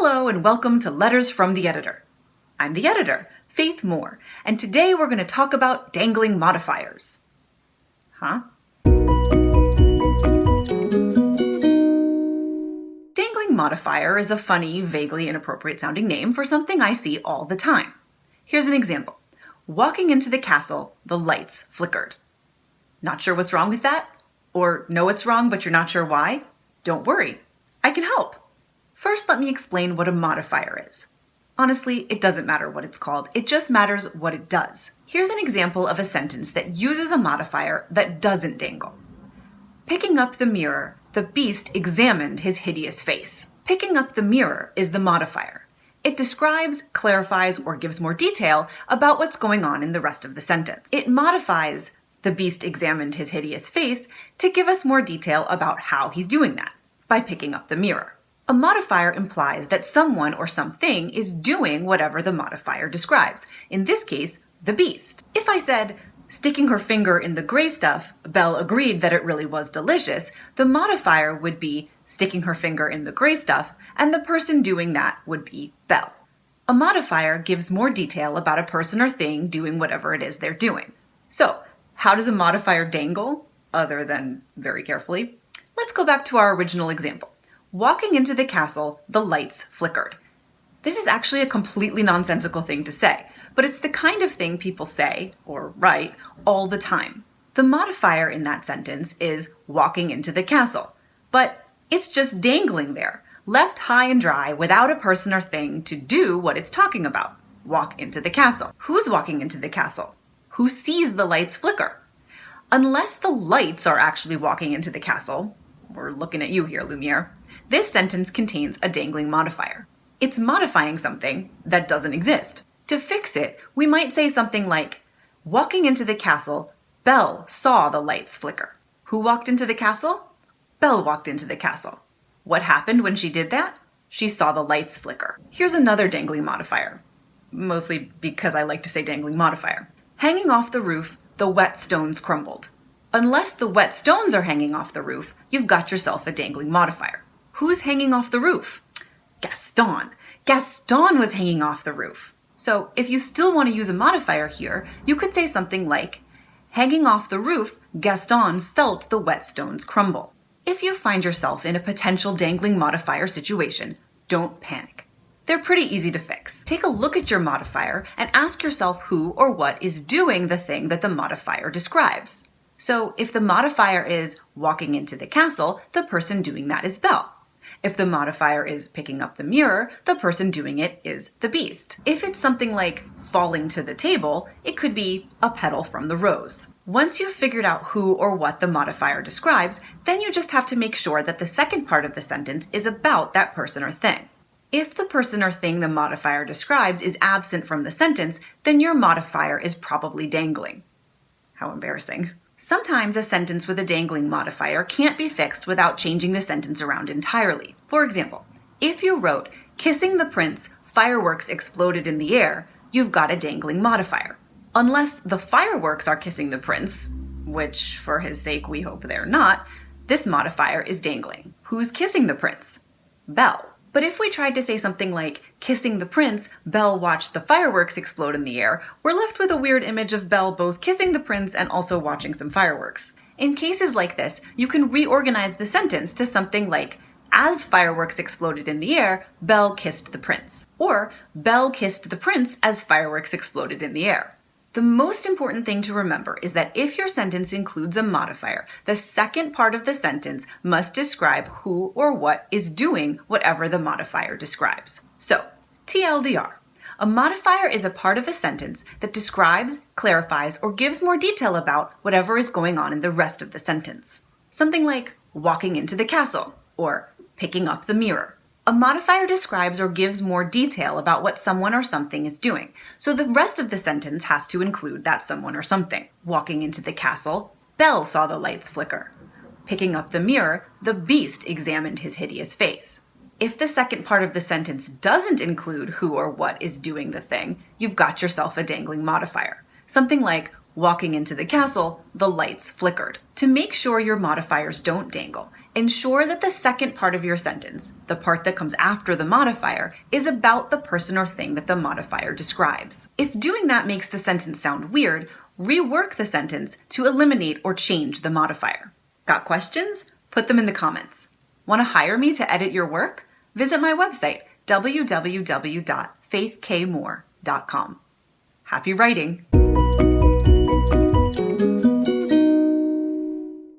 Hello and welcome to Letters from the Editor. I'm the editor, Faith Moore, and today we're going to talk about dangling modifiers. Huh? Dangling modifier is a funny, vaguely inappropriate sounding name for something I see all the time. Here's an example. Walking into the castle, the lights flickered. Not sure what's wrong with that? Or know it's wrong but you're not sure why? Don't worry, I can help. First, let me explain what a modifier is. Honestly, it doesn't matter what it's called, it just matters what it does. Here's an example of a sentence that uses a modifier that doesn't dangle. Picking up the mirror, the beast examined his hideous face. Picking up the mirror is the modifier. It describes, clarifies, or gives more detail about what's going on in the rest of the sentence. It modifies the beast examined his hideous face to give us more detail about how he's doing that, by picking up the mirror. A modifier implies that someone or something is doing whatever the modifier describes. In this case, the beast. If I said, sticking her finger in the gray stuff, Belle agreed that it really was delicious, the modifier would be sticking her finger in the gray stuff, and the person doing that would be Belle. A modifier gives more detail about a person or thing doing whatever it is they're doing. So, how does a modifier dangle, other than very carefully? Let's go back to our original example. Walking into the castle, the lights flickered. This is actually a completely nonsensical thing to say, but it's the kind of thing people say, or write, all the time. The modifier in that sentence is walking into the castle, but it's just dangling there, left high and dry without a person or thing to do what it's talking about, walk into the castle. Who's walking into the castle? Who sees the lights flicker? Unless the lights are actually walking into the castle, we're looking at you here, Lumiere, this sentence contains a dangling modifier. It's modifying something that doesn't exist. To fix it, we might say something like, walking into the castle, Belle saw the lights flicker. Who walked into the castle? Belle walked into the castle. What happened when she did that? She saw the lights flicker. Here's another dangling modifier, mostly because I like to say dangling modifier. Hanging off the roof, the wet stones crumbled. Unless the wet stones are hanging off the roof, you've got yourself a dangling modifier. Who's hanging off the roof? Gaston. Gaston was hanging off the roof. So if you still want to use a modifier here, you could say something like, hanging off the roof, Gaston felt the wet stones crumble. If you find yourself in a potential dangling modifier situation, don't panic. They're pretty easy to fix. Take a look at your modifier and ask yourself who or what is doing the thing that the modifier describes. So if the modifier is walking into the castle, the person doing that is Belle. If the modifier is picking up the mirror, the person doing it is the beast. If it's something like falling to the table, it could be a petal from the rose. Once you've figured out who or what the modifier describes, then you just have to make sure that the second part of the sentence is about that person or thing. If the person or thing the modifier describes is absent from the sentence, then your modifier is probably dangling. How embarrassing. Sometimes a sentence with a dangling modifier can't be fixed without changing the sentence around entirely. For example, if you wrote, kissing the prince, fireworks exploded in the air, you've got a dangling modifier. Unless the fireworks are kissing the prince, which for his sake we hope they're not, this modifier is dangling. Who's kissing the prince? Belle. But if we tried to say something like, kissing the prince, Belle watched the fireworks explode in the air, we're left with a weird image of Belle both kissing the prince and also watching some fireworks. In cases like this, you can reorganize the sentence to something like, as fireworks exploded in the air, Belle kissed the prince. Or, Belle kissed the prince as fireworks exploded in the air. The most important thing to remember is that if your sentence includes a modifier, the second part of the sentence must describe who or what is doing whatever the modifier describes. So, TLDR. A modifier is a part of a sentence that describes, clarifies, or gives more detail about whatever is going on in the rest of the sentence. Something like walking into the castle or picking up the mirror. A modifier describes or gives more detail about what someone or something is doing, so the rest of the sentence has to include that someone or something. Walking into the castle, Belle saw the lights flicker. Picking up the mirror, the beast examined his hideous face. If the second part of the sentence doesn't include who or what is doing the thing, you've got yourself a dangling modifier. Something like, walking into the castle, the lights flickered. To make sure your modifiers don't dangle, Ensure that the second part of your sentence, the part that comes after the modifier, is about the person or thing that the modifier describes. If doing that makes the sentence sound weird, rework the sentence to eliminate or change the modifier. Got questions? Put them in the comments. Want to hire me to edit your work? Visit my website, www.faithkmoore.com. Happy writing!